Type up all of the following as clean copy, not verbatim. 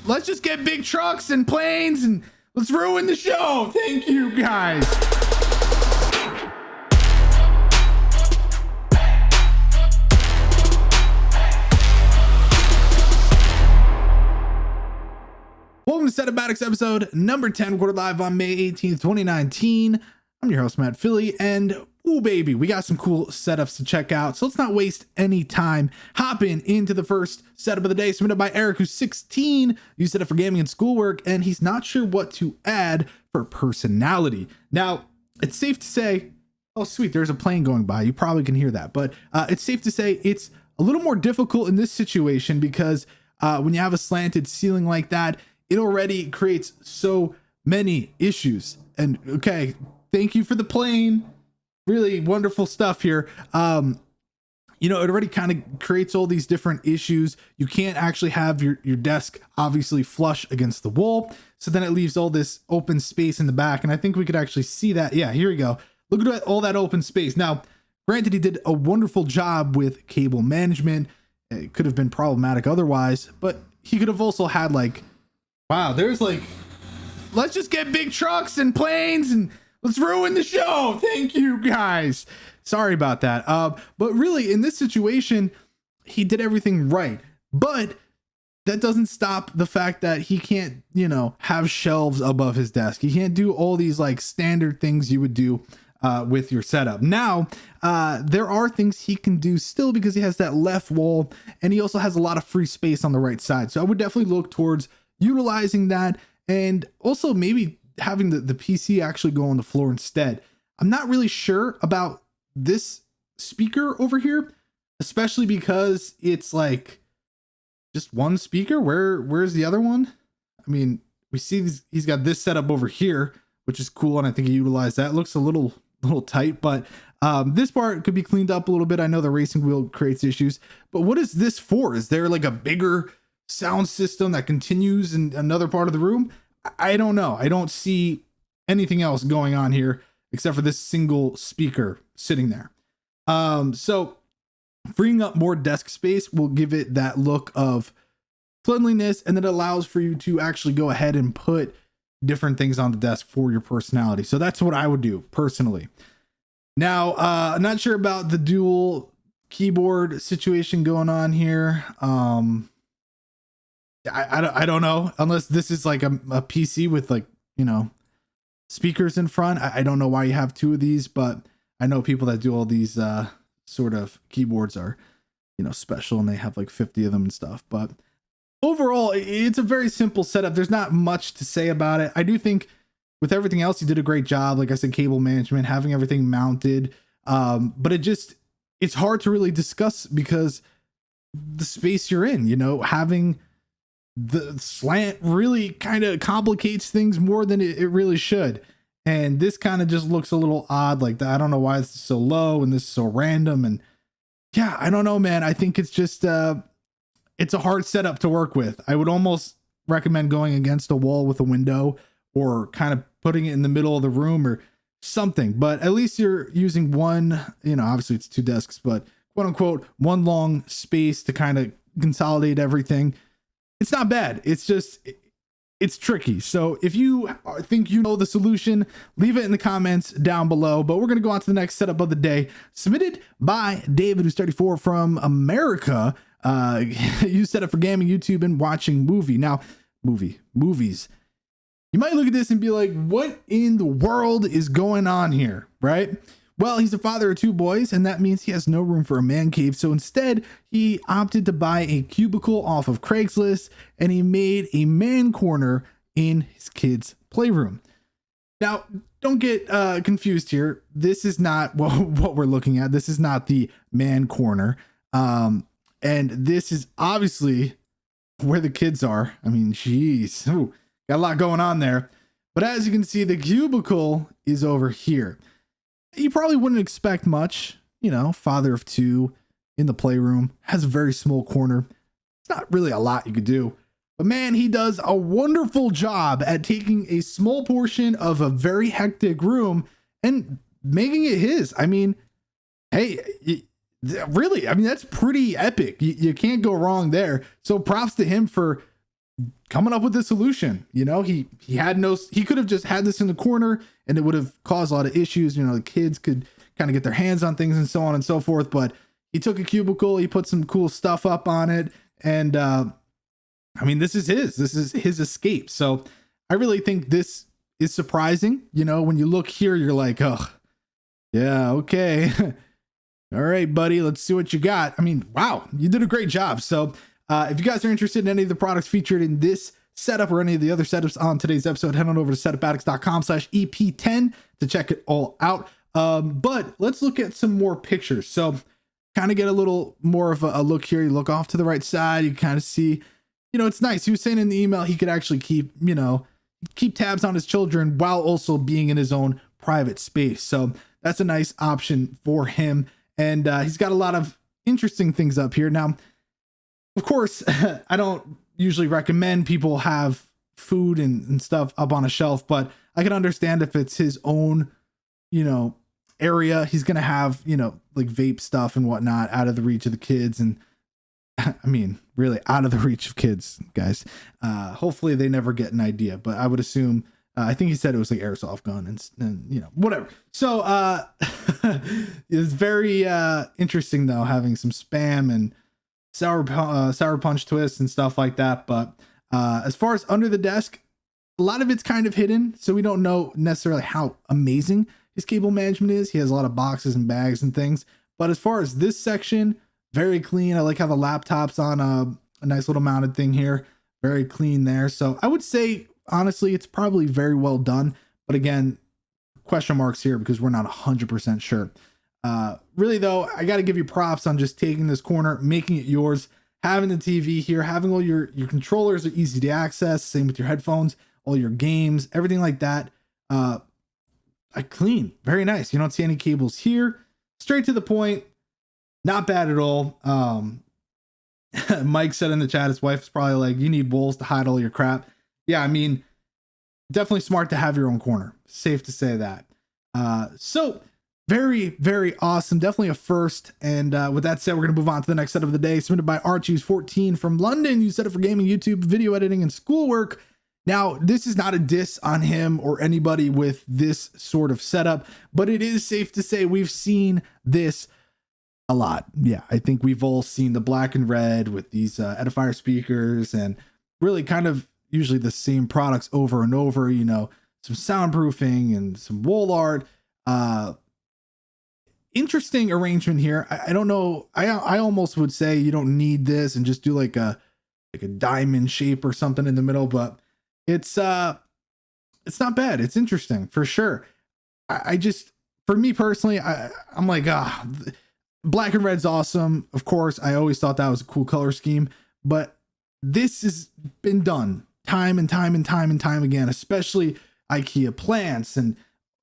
let's just get big trucks and planes and let's ruin the show. Thank you, guys. Welcome to Setup Addicts episode number 10, recorded live on May 18th, 2019. I'm your host, Matt Philly, and ooh, baby, we got some cool setups to check out. So let's not waste any time. Hopping into the first setup of the day, submitted by Eric, who's 16, used it for gaming and schoolwork, and he's not sure what to add for personality. Now, it's safe to say, oh, sweet, there's a plane going by. You probably can hear that, but it's safe to say it's a little more difficult in this situation because when you have a slanted ceiling like that, it already creates so many issues. And okay, thank you for the plane. Really wonderful stuff here. You know, it already kind of creates all these different issues. You can't actually have your desk obviously flush against the wall. So then it leaves all this open space in the back. And I think we could actually see that. Yeah, here we go. Look at all that open space. Now, granted, he did a wonderful job with cable management. It could have been problematic otherwise, but he could have also had like, wow, there's like, let's just get big trucks and planes and let's ruin the show. Thank you, guys. Sorry about that. But really, in this situation, he did everything right. But that doesn't stop the fact that he can't, you know, have shelves above his desk. He can't do all these like standard things you would do with your setup. Now, there are things he can do still because he has that left wall and he also has a lot of free space on the right side. So I would definitely look towards utilizing that and also maybe having the PC actually go on the floor instead. I'm not really sure about this speaker over here, especially because it's like just one speaker. Where's the other one? I mean, we see he's got this setup over here, which is cool. And I think he utilized that. It looks a little tight, but this part could be cleaned up a little bit. I know the racing wheel creates issues, but what is this for? Is there like a bigger sound system that continues in another part of the room? I don't know. I don't see anything else going on here except for this single speaker sitting there. So freeing up more desk space will give it that look of cleanliness, and then it allows for you to actually go ahead and put different things on the desk for your personality. So that's what I would do personally. Now, I'm not sure about the dual keyboard situation going on here. I don't know, unless this is like a PC with like, you know, speakers in front. I don't know why you have two of these, but I know people that do all these sort of keyboards are, you know, special and they have like 50 of them and stuff. But overall, it's a very simple setup. There's not much to say about it. I do think with everything else, he did a great job. Like I said, cable management, having everything mounted. But it's hard to really discuss because the space you're in, you know, having the slant really kind of complicates things more than it really should. And this kind of just looks a little odd like that. I don't know why this is so low and this is so random. And yeah, I don't know, man. I think it's just, it's a hard setup to work with. I would almost recommend going against a wall with a window or kind of putting it in the middle of the room or something, but at least you're using one, you know, obviously it's two desks, but quote unquote, one long space to kind of consolidate everything. It's not bad. It's just, it's tricky. So if you think you know the solution, leave it in the comments down below. But we're going to go on to the next setup of the day, submitted by David, who's 34 from America. You set up for gaming, YouTube, and watching movies. You might look at this and be like, what in the world is going on here, right? Well, he's a father of two boys, and that means he has no room for a man cave. So instead, he opted to buy a cubicle off of Craigslist, and he made a man corner in his kid's playroom. Now, don't get confused here. This is not what we're looking at. This is not the man corner. And this is obviously where the kids are. I mean, geez, got a lot going on there. But as you can see, the cubicle is over here. You probably wouldn't expect much, you know, father of two in the playroom, has a very small corner. It's not really a lot you could do, but man, he does a wonderful job at taking a small portion of a very hectic room and making it his. I mean, hey, really, I mean, that's pretty epic. You can't go wrong there. So props to him for coming up with this solution. You know, he could have just had this in the corner and it would have caused a lot of issues. You know, the kids could kind of get their hands on things and so on and so forth. But he took a cubicle, he put some cool stuff up on it. And I mean, this is his escape. So I really think this is surprising. You know, when you look here, you're like, oh, yeah, okay. All right, buddy, let's see what you got. I mean, wow, you did a great job. So if you guys are interested in any of the products featured in this setup or any of the other setups on today's episode, head on over to setupaddicts.com/EP10 to check it all out. But let's look at some more pictures. So kind of get a little more of a look here. You look off to the right side, you kind of see, you know, it's nice. He was saying in the email he could actually keep tabs on his children while also being in his own private space. So that's a nice option for him. And he's got a lot of interesting things up here. Now, of course, I don't usually recommend people have food and stuff up on a shelf, but I can understand if it's his own, you know, area. He's going to have, you know, like vape stuff and whatnot out of the reach of the kids. And I mean, really out of the reach of kids, guys. Hopefully they never get an idea, but I would assume, I think he said it was like airsoft gun and you know, whatever. So it's very interesting though, having some Spam and sour punch twists and stuff like that. But as far as under the desk, a lot of it's kind of hidden, so we don't know necessarily how amazing his cable management is. He has a lot of boxes and bags and things. But as far as this section, very clean. I like how the laptop's on a nice little mounted thing here. Very clean there. So I would say, honestly, it's probably very well done. But again, question marks here because we're not 100% sure. Really though, I got to give you props on just taking this corner, making it yours, having the TV here, having all your controllers are easy to access. Same with your headphones, all your games, everything like that. Clean, very nice. You don't see any cables here. Straight to the point. Not bad at all. Mike said in the chat, his wife's probably like, you need walls to hide all your crap. Yeah, I mean, definitely smart to have your own corner. Safe to say that. So very, very awesome. Definitely a first. And with that said, we're going to move on to the next set of the day. Submitted by Archie, who's 14 from London. You set it for gaming, YouTube, video editing, and schoolwork. Now, this is not a diss on him or anybody with this sort of setup, but it is safe to say we've seen this a lot. Yeah, I think we've all seen the black and red with these edifier speakers and really kind of usually the same products over and over, you know, some soundproofing and some wall art. Interesting arrangement here. I don't know. I almost would say you don't need this and just do like a diamond shape or something in the middle, but it's not bad. It's interesting for sure. I just, for me personally, I'm like, black and red's awesome. Of course, I always thought that was a cool color scheme, but this has been done time and time and time and time again, especially IKEA plants and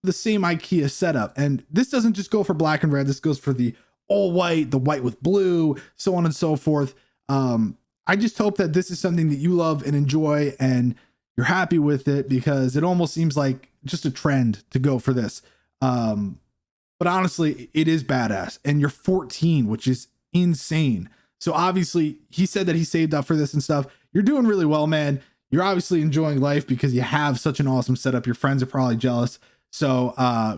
the same IKEA setup. And this doesn't just go for black and red. This goes for the all white, the white with blue, so on and so forth. I just hope that this is something that you love and enjoy and you're happy with it, because it almost seems like just a trend to go for this. But honestly, it is badass. And you're 14, which is insane. So obviously he said that he saved up for this and stuff. You're doing really well, man. You're obviously enjoying life because you have such an awesome setup. Your friends are probably jealous. So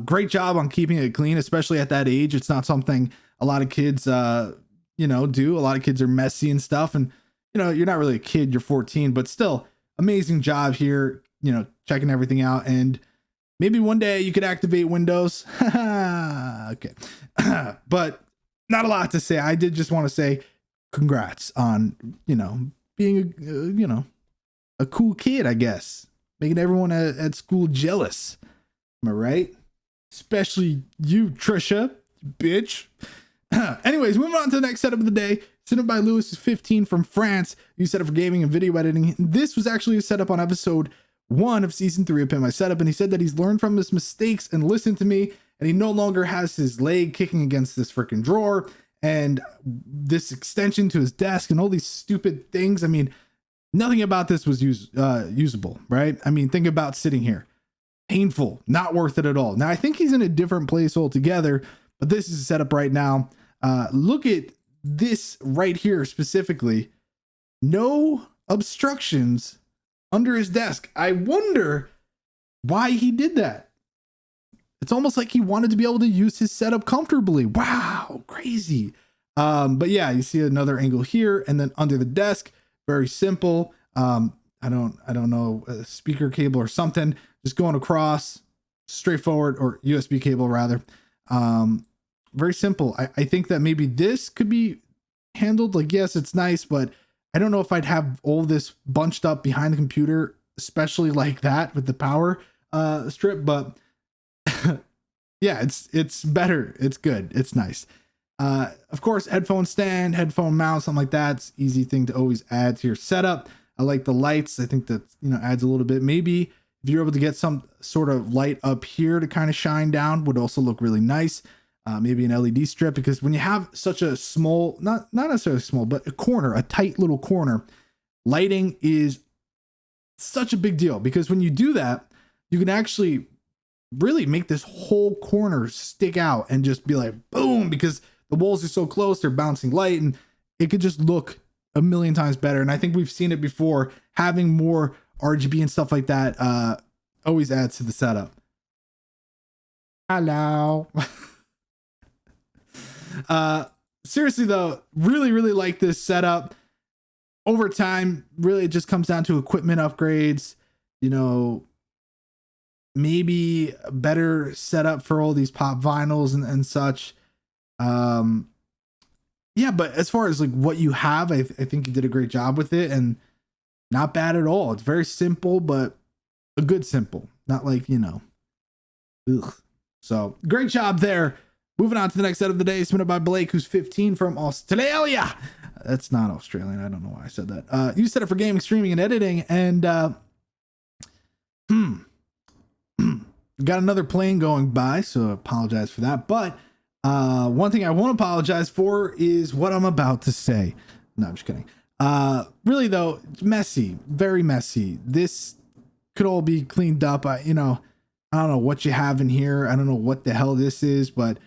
great job on keeping it clean, especially at that age. It's not something a lot of kids, do. A lot of kids are messy and stuff. And, you're not really a kid, you're 14, but still amazing job here, checking everything out. And maybe one day you could activate Windows. Okay. But not a lot to say. I did just want to say congrats on, being a cool kid, I guess. Making everyone at school jealous. Am I right? Especially you, Trisha, bitch. Anyways, moving on to the next setup of the day. Sent by Lewis, 15 from France. You set up for gaming and video editing. This was actually a setup on episode 1 of season 3 of Pin My Setup, and he said that he's learned from his mistakes and listened to me, and he no longer has his leg kicking against this freaking drawer and this extension to his desk and all these stupid things. I mean, nothing about this was usable, right? I mean, think about sitting here. Painful, not worth it at all. Now, I think he's in a different place altogether, but this is a setup right now. Look at this right here specifically. No obstructions under his desk. I wonder why he did that. It's almost like he wanted to be able to use his setup comfortably. Wow, crazy. But yeah, you see another angle here, and then under the desk, very simple. I don't know, a speaker cable or something, just going across, straightforward, or USB cable rather. Very simple. I think that maybe this could be handled. Like, yes, it's nice, but I don't know if I'd have all this bunched up behind the computer, especially like that with the power strip. But yeah, it's better. It's good. It's nice. Of course, headphone stand, headphone mount, something like that. It's easy thing to always add to your setup. I like the lights. I think that, adds a little bit. Maybe if you're able to get some sort of light up here to kind of shine down, would also look really nice. Maybe an LED strip, because when you have such a small, not necessarily small, but a tight little corner, lighting is such a big deal, because when you do that, you can actually really make this whole corner stick out and just be like, boom, because the walls are so close, they're bouncing light, and it could just look a million times better. And I think we've seen it before. Having more RGB and stuff like that always adds to the setup. Hello. Seriously though, really like this setup. Over time, really it just comes down to equipment upgrades, maybe a better setup for all these pop vinyls and such. Yeah, but as far as like what you have, I think you did a great job with it, and not bad at all. It's very simple, but a good simple, not like, ugh. So great job there. Moving on to the next set of the day, submitted by Blake, who's 15 from Australia. That's not Australian. I don't know why I said that. You set it for gaming, streaming, and editing. And got another plane going by, so I apologize for that. But one thing I won't apologize for is what I'm about to say. No, I'm just kidding. Really though, it's messy, very messy. This could all be cleaned up. I don't know what you have in here. I don't know what the hell this is, but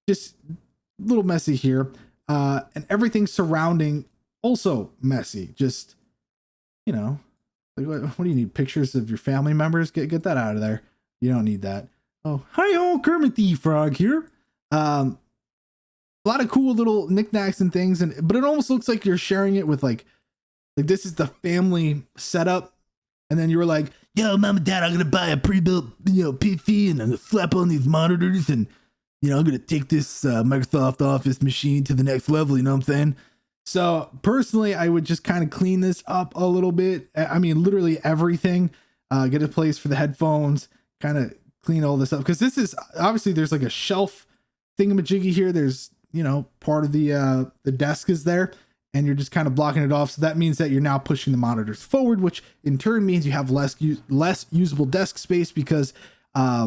just a little messy here. And everything surrounding also messy. Just, like, what do you need? Pictures of your family members? Get that out of there. You don't need that. Oh, hi, old Kermit the Frog here. A lot of cool little knickknacks and things, but it almost looks like you're sharing it with like this is the family setup, and then you were like, yo, mom and dad, I'm gonna buy a pre-built PC, and I'm gonna slap on these monitors, and I'm gonna take this Microsoft Office machine to the next level. You know what I'm saying? So personally, I would just kind of clean this up a little bit. I mean, literally everything. Get a place for the headphones, kind of clean all this up, because this is obviously there's like a shelf thingamajiggy here. There's part of the desk is there, and you're just kind of blocking it off. So that means that you're now pushing the monitors forward, which in turn means you have less usable desk space, because I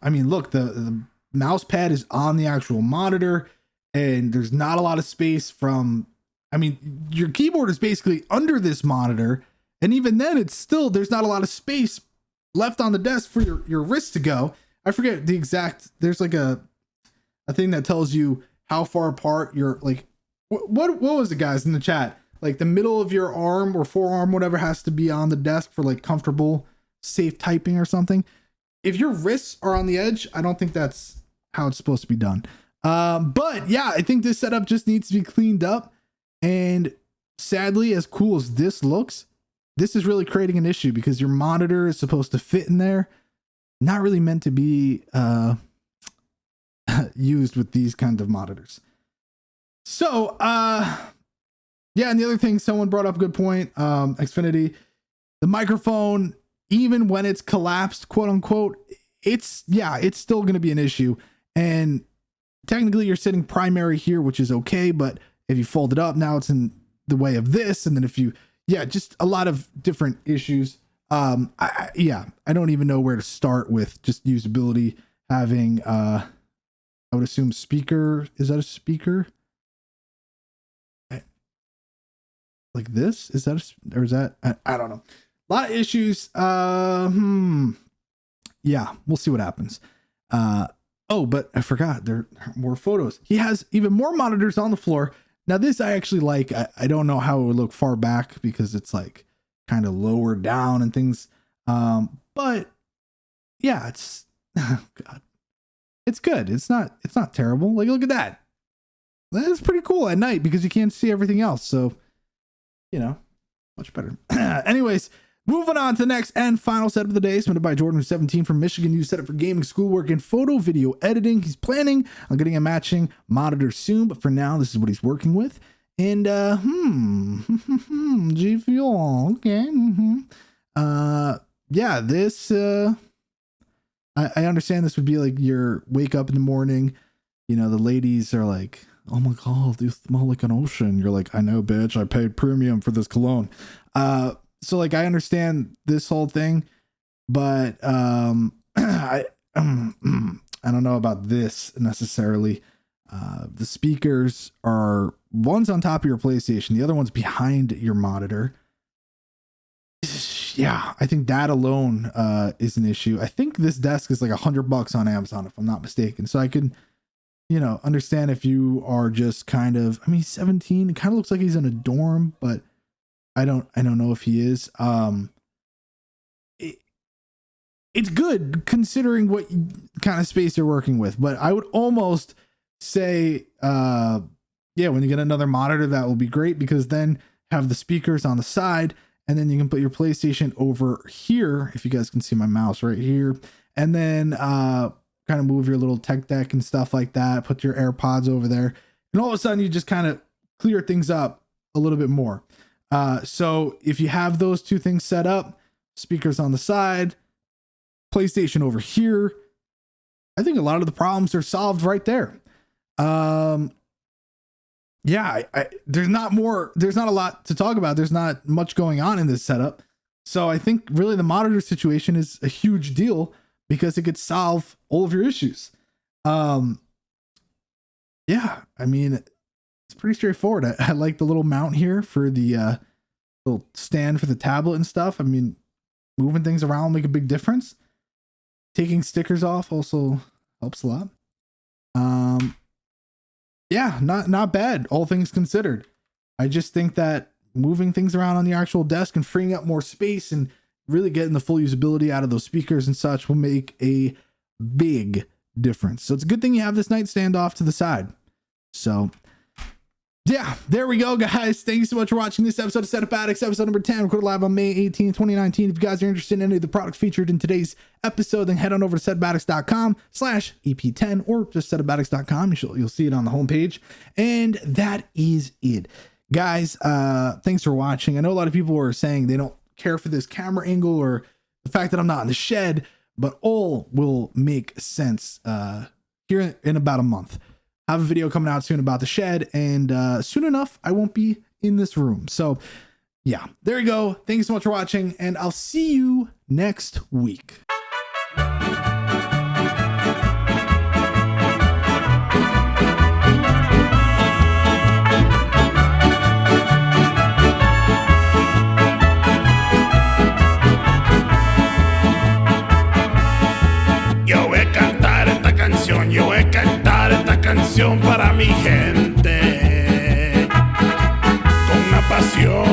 mean, look, the mouse pad is on the actual monitor, and there's not a lot of space from, I mean, your keyboard is basically under this monitor, and even then it's still, there's not a lot of space left on the desk for your wrist to go. I forget the exact, there's like a thing that tells you how far apart you're, like, what was it, guys, in the chat? Like the middle of your arm or forearm, whatever, has to be on the desk for like comfortable, safe typing or something. If your wrists are on the edge, I don't think that's how it's supposed to be done. But yeah, I think this setup just needs to be cleaned up. And sadly, as cool as this looks, this is really creating an issue, because your monitor is supposed to fit in there. Not really meant to be used with these kinds of monitors. So, yeah, and the other thing someone brought up, a good point, Xfinity, the microphone, even when it's collapsed, quote unquote, it's still going to be an issue. And technically you're sitting primary here, which is okay, but if you fold it up, now it's in the way of this. And then if you, just a lot of different issues. I don't even know where to start with just usability. Having, I would assume speaker, is that a speaker? Like this, is that or is that, I don't know, a lot of issues. Yeah, we'll see what happens. Oh, but I forgot, there are more photos. He has even more monitors on the floor. Now this I actually like. I don't know how it would look far back, because it's like kind of lower down and things. But yeah, it's oh God, it's good. It's not terrible. Like, look at that. That's pretty cool at night because you can't see everything else. So, you know, much better. Anyways, moving on to the next and final setup of the day, submitted by Jordan, who's 17 from Michigan. Use setup for gaming, schoolwork, and photo video editing. He's planning on getting a matching monitor soon, but for now, this is what he's working with. And G Fuel, okay. Yeah, this I understand this would be like your wake up in the morning, you know, the ladies are like, oh my God, you smell like an ocean. You're like, I know, bitch, I paid premium for this cologne. So like, I understand this whole thing, but I don't know about this necessarily. The speakers are, one's on top of your PlayStation, the other one's behind your monitor. Yeah, I think that alone is an issue. I think this desk is like $100 on Amazon, if I'm not mistaken. So I can, you know, understand if you are just kind of, I mean, 17, it kind of looks like he's in a dorm, but I don't know if he is. It's good considering what kind of space you're working with, but I would almost say, yeah, when you get another monitor, that will be great, because then have the speakers on the side, and then you can put your PlayStation over here, if you guys can see my mouse right here, and then kind of move your little tech deck and stuff like that, put your AirPods over there, and all of a sudden you just kind of clear things up a little bit more. So if you have those two things set up, speakers on the side, PlayStation over here, I think a lot of the problems are solved right there. Yeah, there's not a lot to talk about. There's not much going on in this setup. So I think really the monitor situation is a huge deal because it could solve all of your issues. Yeah, I mean, it's pretty straightforward. I like the little mount here for the little stand for the tablet and stuff. I mean, moving things around will make a big difference. Taking stickers off also helps a lot. Yeah, not bad, all things considered. I just think that moving things around on the actual desk and freeing up more space and really getting the full usability out of those speakers and such will make a big difference. So it's a good thing you have this nightstand off to the side. So yeah, there we go, guys. Thank you so much for watching this episode of Setup Addicts, episode number 10, recorded live on May 18, 2019. If you guys are interested in any of the products featured in today's episode, then head on over to setupaddicts.com/EP10 or just setupaddicts.com. You'll see it on the homepage. And that is it, guys. Thanks for watching. I know a lot of people were saying they don't care for this camera angle or the fact that I'm not in the shed, but all will make sense here in about a month. I have a video coming out soon about the shed, and soon enough, I won't be in this room. So yeah, there you go. Thank you so much for watching, and I'll see you next week. Yo voy a cantar esta canción para mi gente con una pasión.